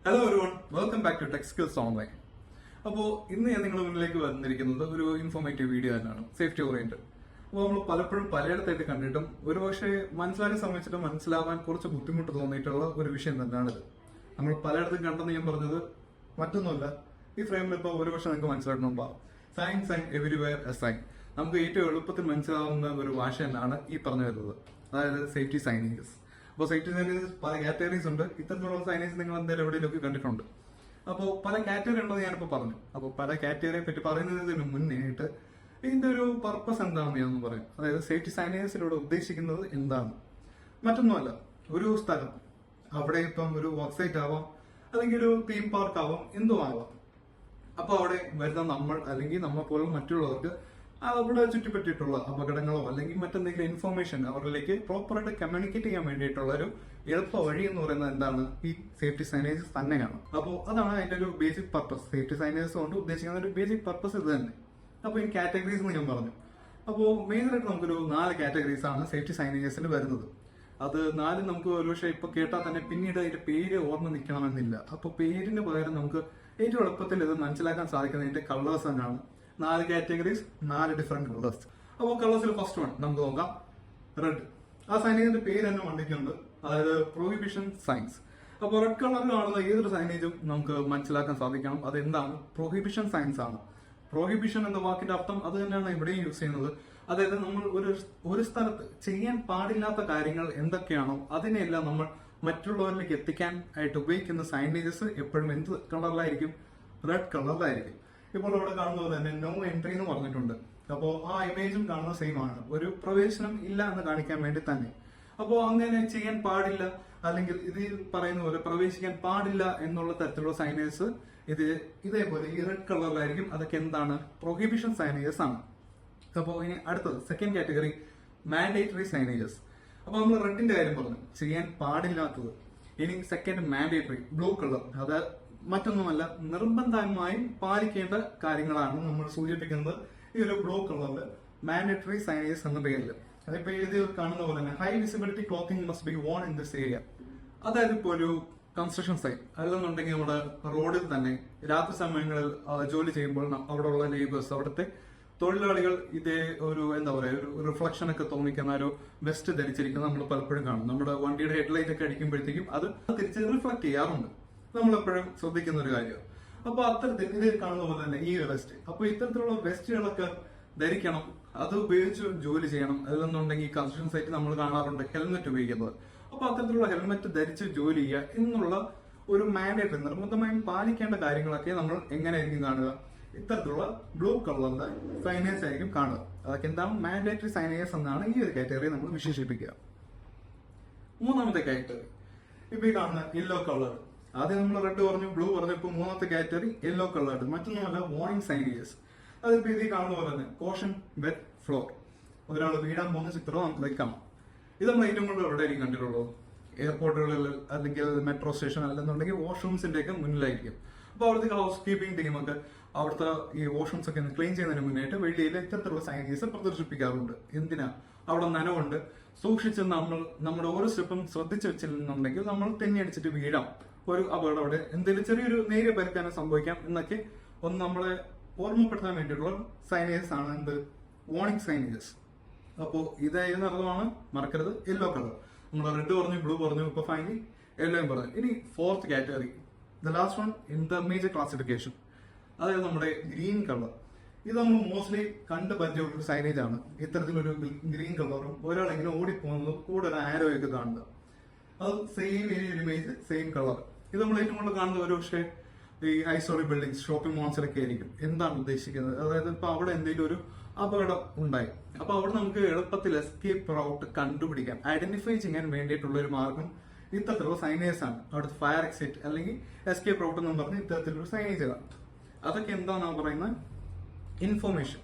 Hello everyone, welcome back to tech skills online. അപ്പോൾ ഇന്ന് ഞാൻ നിങ്ങളുടെ മുന്നിലേക്ക് വന്നിരിക്കുന്നത് ഒരു ഇൻഫോർമേറ്റീവ് വീഡിയോ തന്നെയാണ്, സേഫ്റ്റി ഓറിയന്റഡ്. അപ്പോൾ നമ്മൾ പലപ്പോഴും പലയിടത്തായിട്ട് കണ്ടിട്ടും ഒരുപക്ഷെ മനസ്സിലാക്കാൻ ശ്രമിച്ചിട്ട് മനസ്സിലാവാൻ കുറച്ച് ബുദ്ധിമുട്ട് തോന്നിയിട്ടുള്ള ഒരു വിഷയം തന്നെയാണിത്. നമ്മൾ പലയിടത്തും കണ്ടെന്ന് ഞാൻ പറഞ്ഞത് മറ്റൊന്നുമല്ല, ഈ ഫ്രെയിമിൽ ഇപ്പോൾ ഒരുപക്ഷെ നിങ്ങൾക്ക് മനസ്സിലായിട്ടുണ്ടാവും, science and everywhere a sign. നമുക്ക് ഏറ്റവും എളുപ്പത്തിൽ മനസ്സിലാവുന്ന ഒരു ഭാഷ തന്നെയാണ് ഈ പറഞ്ഞു വരുന്നത്, അതായത് സേഫ്റ്റി സൈനേജസ്. അപ്പോൾ സേഫ്റ്റി സൈനേജസ് പല കാറ്റഗറീസ് ഉണ്ട്. ഇത്തരത്തിലുള്ള സൈനേജ് നിങ്ങൾ എന്തായാലും എവിടെയൊക്കെ കണ്ടിട്ടുണ്ട്. അപ്പോൾ പല കാറ്റഗറി ഉണ്ടെന്ന് ഞാനിപ്പോൾ പറഞ്ഞു. അപ്പോൾ പല കാറ്റഗറിയെ പറ്റി പറയുന്നതിന് മുന്നേയായിട്ട് ഇതിന്റെ ഒരു പർപ്പസ് എന്താണെന്ന് ഞാനൊന്ന് പറയും. അതായത് സേഫ്റ്റി സൈനേജസിലൂടെ ഉദ്ദേശിക്കുന്നത് എന്താണ്, മറ്റൊന്നുമല്ല, ഒരു സ്ഥലം, അവിടെ ഇപ്പം ഒരു വർക്ക് സൈറ്റ് ആവാം, അല്ലെങ്കിൽ ഒരു തീം പാർക്ക് ആവാം, എന്തോ ആവാം. അപ്പോൾ അവിടെ വരുന്ന നമ്മൾ അല്ലെങ്കിൽ നമ്മളെ പോലുള്ള മറ്റുള്ളവർക്ക് അവിടെ ചുറ്റിപ്പറ്റിയിട്ടുള്ള അപകടങ്ങളോ അല്ലെങ്കിൽ മറ്റെന്തെങ്കിലും ഇൻഫോർമേഷൻ അവരിലേക്ക് പ്രോപ്പറായിട്ട് കമ്മ്യൂണിക്കേറ്റ് ചെയ്യാൻ വേണ്ടിയിട്ടുള്ള ഒരു എളുപ്പ വഴി എന്ന് പറയുന്നത് എന്താണ്, ഈ സേഫ്റ്റി സൈനേജസ് തന്നെയാണ്. അപ്പോൾ അതാണ് അതിന്റെ ഒരു ബേസിക് പർപ്പസ്. സേഫ്റ്റി സൈനേജസ് കൊണ്ട് ഉദ്ദേശിക്കുന്ന ഒരു ബേസിക് പർപ്പസ് ഇത് തന്നെ. അപ്പോൾ ഈ കാറ്റഗറീസ് എന്ന് ഞാൻ പറഞ്ഞു. അപ്പോൾ മെയിനായിട്ട് നമുക്കൊരു 4 കാറ്റഗറീസ് ആണ് സേഫ്റ്റി സൈനേജസിൽ വരുന്നത്. അത് 4 നമുക്ക് ഒരുപക്ഷെ ഇപ്പൊ കേട്ടാൽ തന്നെ പിന്നീട് അതിന്റെ പേര് ഓർമ്മ നിൽക്കണമെന്നില്ല. അപ്പോൾ പേരിന് പകരം നമുക്ക് ഏറ്റവും എളുപ്പത്തിൽ ഇത് മനസ്സിലാക്കാൻ സാധിക്കുന്നത് ഇതിന്റെ കളേഴ്സ് തന്നെയാണ്. 4 കാറ്റഗറീസ്, 4 ഡിഫറെന്റ് കളേഴ്സ്. അപ്പോൾ കളേഴ്സിൽ ഫസ്റ്റ് വൺ നമുക്ക് നോക്കാം, റെഡ്. ആ സൈനേജിന്റെ പേര് തന്നെ വന്നിട്ടുണ്ട്, അതായത് പ്രൊഹിബിഷൻ സൈൻസ്. അപ്പോൾ റെഡ് കളറിൽ കാണുന്ന ഏതൊരു സൈനേജും നമുക്ക് മനസ്സിലാക്കാൻ സാധിക്കണം അതെന്താണ്, പ്രൊഹിബിഷൻ സൈൻസ് ആണ്. പ്രൊഹിബിഷൻ എന്ന വാക്കിന്റെ അർത്ഥം അത് തന്നെയാണ് ഇവിടെയും യൂസ് ചെയ്യുന്നത്. അതായത് നമ്മൾ ഒരു സ്ഥലത്ത് ചെയ്യാൻ പാടില്ലാത്ത കാര്യങ്ങൾ എന്തൊക്കെയാണോ അതിനെല്ലാം നമ്മൾ മറ്റുള്ളവരിലേക്ക് എത്തിക്കാൻ ആയിട്ട് ഉപയോഗിക്കുന്ന സൈനേജസ് എപ്പോഴും എന്ത് കളറിലായിരിക്കും, റെഡ് കളറിലായിരിക്കും. ഇപ്പോൾ ഇവിടെ കാണുന്നത് തന്നെ നോ എൻട്രി എന്ന് പറഞ്ഞിട്ടുണ്ട്. അപ്പോൾ ആ ഇമേജും കാണുന്ന സെയിം ആണ്, ഒരു പ്രവേശനം ഇല്ല എന്ന് കാണിക്കാൻ വേണ്ടി തന്നെ. അപ്പോൾ അങ്ങനെ ചെയ്യാൻ പാടില്ല അല്ലെങ്കിൽ ഇതിൽ പറയുന്ന പോലെ പ്രവേശിക്കാൻ പാടില്ല എന്നുള്ള തരത്തിലുള്ള സൈനേജസ് ഇതേപോലെ ഈ റെഡ് കളറിലായിരിക്കും. അതൊക്കെ എന്താണ്, പ്രൊഹിബിഷൻ സൈനേജസ് ആണ്. അപ്പോൾ ഇനി അടുത്തത് സെക്കൻഡ് കാറ്റഗറി, മാൻഡേറ്ററി സൈനേജസ്. അപ്പോൾ നമ്മൾ റെഡിന്റെ കാര്യം പറഞ്ഞു, ചെയ്യാൻ പാടില്ലാത്തത്. ഇനി സെക്കൻഡ് മാൻഡേറ്ററി, ബ്ലൂ കളർ. അത് മറ്റൊന്നുമല്ല, നിർബന്ധമായും പാലിക്കേണ്ട കാര്യങ്ങളാണ് നമ്മൾ സൂചിപ്പിക്കുന്നത് ഈ ഒരു ബ്ലൂ കളറിൽ മാൻഡേറ്ററി സൈനേജസ് എന്ന പേരിൽ. അതിപ്പോ ഇതിൽ കാണുന്ന പോലെ തന്നെ high visibility clothing must be worn in this area. അതായത് ഇപ്പോൾ ഒരു കൺസ്ട്രക്ഷൻ സൈറ്റ് അല്ലെന്നുണ്ടെങ്കിൽ നമ്മുടെ റോഡിൽ തന്നെ രാത്രി സമയങ്ങളിൽ ജോലി ചെയ്യുമ്പോൾ അവിടെയുള്ള ലേബേഴ്സ്, അവിടുത്തെ തൊഴിലാളികൾ ഇതേ ഒരു എന്താ പറയുക, ഒരു റിഫ്ലക്ഷൻ ഒക്കെ തോന്നിക്കുന്ന ഒരു വെസ്റ്റ് ധരിച്ചിരിക്കുന്നത് നമ്മൾ പലപ്പോഴും കാണും. നമ്മുടെ വണ്ടിയുടെ ഹെഡ്ലൈറ്റ് ഒക്കെ അടിക്കുമ്പോഴത്തേക്കും അത് തിരിച്ച് റിഫ്ലക്ട് ചെയ്യാറുണ്ട്. നമ്മളെപ്പോഴും ശ്രദ്ധിക്കുന്ന ഒരു കാര്യമാണ്. അപ്പൊ അത്തരത്തിൽ ഇതിൽ കാണുന്ന പോലെ തന്നെ ഈ വെസ്റ്റ്, അപ്പൊ ഇത്തരത്തിലുള്ള വെസ്റ്റുകളൊക്കെ ധരിക്കണം, അത് ഉപയോഗിച്ച് ജോലി ചെയ്യണം. അല്ലെന്നുണ്ടെങ്കിൽ ഈ കൺസ്ട്രക്ഷൻ സൈറ്റ് നമ്മൾ കാണാറുണ്ട് ഹെൽമെറ്റ് ഉപയോഗിക്കുന്നത്. അപ്പൊ അത്തരത്തിലുള്ള ഹെൽമെറ്റ് ധരിച്ച് ജോലി ചെയ്യുക എന്നുള്ള ഒരു മാൻഡേറ്ററി, നിർബന്ധമായും പാലിക്കേണ്ട കാര്യങ്ങളൊക്കെ നമ്മൾ എങ്ങനെയായിരിക്കും കാണുക, ഇത്തരത്തിലുള്ള ബ്ലൂ കളറിന്റെ സൈനേജ് ആയിരിക്കും കാണുക. അതൊക്കെ എന്താണ്, മാൻഡേറ്ററി സൈനേജസ് എന്നാണ് ഈ ഒരു കാറ്റഗറി നമ്മൾ വിശേഷിപ്പിക്കുക. മൂന്നാമത്തെ കാറ്റഗറി ഇപ്പൊ ഈ കാണുന്ന യെല്ലോ കളർ. ആദ്യം നമ്മൾ റെഡ് പറഞ്ഞു, ബ്ലൂ പറഞ്ഞു, ഇപ്പൊ മൂന്നാമത്തെ കാറ്റഗറി യെല്ലോ കളർ. മറ്റൊന്നുമല്ല, വാർണിംഗ് സൈനേജസ്. അതിപ്പോ ഇതിൽ കാണുന്ന പോലെ തന്നെ കോഷൻ വെറ്റ് ഫ്ലോർ, ഒരാൾ വീടാൻ പോകുന്ന ചിത്രം നമുക്ക് വെക്കാം. ഇത് നമ്മൾ ഏറ്റവും കൂടുതൽ എവിടെയായിരിക്കും കണ്ടിട്ടുള്ളത്, എയർപോർട്ടുകളിൽ അല്ലെങ്കിൽ മെട്രോ സ്റ്റേഷൻ അല്ലെന്നുണ്ടെങ്കിൽ വാഷ്റൂംസിന്റെ ഒക്കെ മുന്നിലായിരിക്കും. അപ്പൊ അവിടുത്തെ ഹൗസ് കീപ്പിംഗ് ടീമൊക്കെ അവിടുത്തെ ഈ വാഷ്റൂംസ് ഒക്കെ ക്ലീൻ ചെയ്യുന്നതിന് മുന്നേറ്റ് വെളിയിൽ ഇത്തരത്തിലുള്ള സൈനേജസ് പ്രദർശിപ്പിക്കാറുണ്ട്. എന്തിനാ, അവിടെ നനവുണ്ട്, സൂക്ഷിച്ച് നമ്മുടെ ഓരോ സ്റ്റെപ്പും ശ്രദ്ധിച്ചു വെച്ചിരുന്നുണ്ടെങ്കിൽ നമ്മൾ തെന്നിയടിച്ചിട്ട് വീഴാം, ഒരു അപകടം അവിടെ എന്തെങ്കിലും ചെറിയൊരു നേരിയ പരിക്കാനം സംഭവിക്കാം എന്നൊക്കെ ഒന്ന് നമ്മളെ ഓർമ്മപ്പെടുത്താൻ വേണ്ടിയിട്ടുള്ള സൈനേജസ് ആണ് എന്ത്, വാർണിംഗ് സൈനേജസ്. അപ്പോൾ ഇതായിരുന്ന അർത്ഥമാണ്, മറക്കരുത്, യെല്ലോ കളർ. നമ്മൾ റെഡ് പറഞ്ഞു, ബ്ലൂ പറഞ്ഞു, ഇപ്പൊ ഫൈനലി യെല്ലോയും പറഞ്ഞു. ഇനി fourth category, the last one, intermediate classification, അതായത് നമ്മുടെ ഗ്രീൻ കളർ. ഇത് നമ്മൾ മോസ്റ്റ്ലി കണ്ട് പരിചയമുള്ള സൈനേജ് ആണ്. ഇത്തരത്തിലൊരു ഗ്രീൻ കളറും ഒരാളെങ്കിലും ഓടിപ്പോകുന്നതും കൂടെ ഒരു ആരോ ഒക്കെ കാണുന്നത്, അത് സെയിം ഇമേജ്, സെയിം കളർ. ഇത് നമ്മൾ ഏറ്റവും കൂടുതൽ കാണുന്നത് ഒരു പക്ഷേ ഈ ഹൈ സ്റ്റോറി ബിൽഡിംഗ്സ്, ഷോപ്പിംഗ് മോൾസിലൊക്കെ ആയിരിക്കും. എന്താണ് ഉദ്ദേശിക്കുന്നത്, അതായത് ഇപ്പൊ അവിടെ എന്തെങ്കിലും ഒരു അപകടം ഉണ്ടായി, അപ്പൊ അവിടെ നമുക്ക് എളുപ്പത്തിൽ എസ്കേപ്പ് റൗട്ട് കണ്ടുപിടിക്കാൻ, ഐഡന്റിഫൈ ചെയ്യാൻ വേണ്ടിയിട്ടുള്ള ഒരു മാർഗം ഇത്തരത്തിലുള്ള സൈനേജ് ആണ്. അവിടുത്തെ ഫയർ എക്സിറ്റ് അല്ലെങ്കിൽ എസ്കേപ്പ് റൗട്ട് എന്ന് പറഞ്ഞ് ഇത്തരത്തിലുള്ള സൈനേജുകളാണ്. അതൊക്കെ എന്താണെന്നാണ് പറയുന്നത്, ഇൻഫോർമേഷൻ.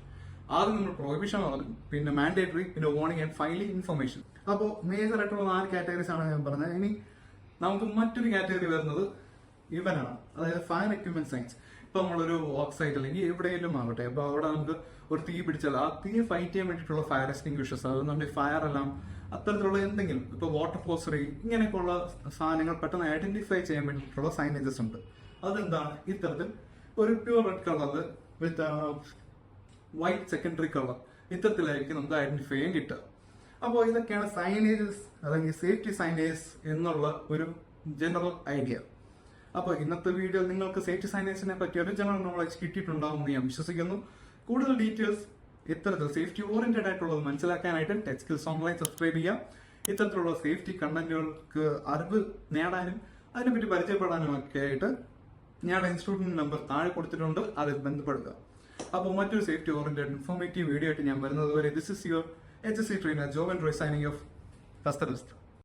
ആദ്യം നമ്മൾ പ്രൊഹിബിഷൻ പറഞ്ഞു, പിന്നെ മാൻഡേറ്ററി, പിന്നെ വാർണിംഗ് ആൻഡ് ഫൈനലി ഇൻഫോർമേഷൻ. അപ്പോൾ മേജർ ആയിട്ടുള്ള 4 കാറ്റഗറീസ് ആണ് ഞാൻ പറഞ്ഞത്. ഇനി നമുക്ക് മറ്റൊരു കാറ്റഗറി വരുന്നത് ഇവനാണ്, അതായത് ഫയർ എക്യുപ്മെന്റ് സയൻസ്. ഇപ്പൊ നമ്മളൊരു വർക്ക് സൈറ്റ് അല്ലെങ്കിൽ എവിടെയെങ്കിലും ആവട്ടെ, അപ്പൊ അവിടെ നമുക്ക് ഒരു തീ പിടിച്ചാൽ ആ തീ ഫൈറ്റ് ചെയ്യാൻ വേണ്ടിയിട്ടുള്ള ഫയർ എക്സ്റ്റിംഗ്വിഷേഴ്സ്, അത് നമ്മുടെ ഫയർ അലാം അത്തരത്തിലുള്ള എന്തെങ്കിലും ഇപ്പോൾ വാട്ടർ ഫോസറി ഇങ്ങനെയൊക്കെയുള്ള സാധനങ്ങൾ പെട്ടെന്ന് ഐഡന്റിഫൈ ചെയ്യാൻ വേണ്ടിയിട്ടുള്ള സൈനേജസ് ഉണ്ട്. അതെന്താണ്? ഇത്തരത്തിൽ ഒരു pure red colour with white secondary colour ഇത്തരത്തിലായിരിക്കും നമുക്ക് ഐഡന്റിഫൈ ചെയ്യാൻ കിട്ടുക. അപ്പോൾ ഇതൊക്കെയാണ് സൈനേജസ് അല്ലെങ്കിൽ സേഫ്റ്റി സൈനേജ് എന്നുള്ള ഒരു ജനറൽ ഐഡിയ. അപ്പോൾ ഇന്നത്തെ വീഡിയോയിൽ നിങ്ങൾക്ക് സേഫ്റ്റി സൈനേജിനെ പറ്റി ഒരു ജനറൽ നോളജ് കിട്ടിയിട്ടുണ്ടാവും എന്ന് ഞാൻ വിശ്വസിക്കുന്നു. കൂടുതൽ ഡീറ്റെയിൽസ് ഇത്തരത്തിൽ സേഫ്റ്റി ഓറിയന്റഡ് ആയിട്ടുള്ളത് മനസ്സിലാക്കാനായിട്ട് ടെക് സ്കിൽസ് ഓൺലൈൻ സബ്സ്ക്രൈബ് ചെയ്യാം. ഇത്തരത്തിലുള്ള സേഫ്റ്റി കണ്ടന്റുകൾക്ക് അറിവ് നേടാനും അതിനെപ്പറ്റി പരിചയപ്പെടാനും ഒക്കെ ആയിട്ട് ഞങ്ങളുടെ ഇൻസ്റ്റിറ്റ്യൂട്ടിന്റെ നമ്പർ താഴെ കൊടുത്തിട്ടുണ്ട്, അതിൽ ബന്ധപ്പെടുക. അപ്പോൾ മറ്റൊരു സേഫ്റ്റി ഓറിയന്റഡ് ഇൻഫോർമേറ്റീവ് വീഡിയോ ആയിട്ട് ഞാൻ വരുന്നത് വരെ this is your HSC trainer Joven Roy signing off. Hasta luego.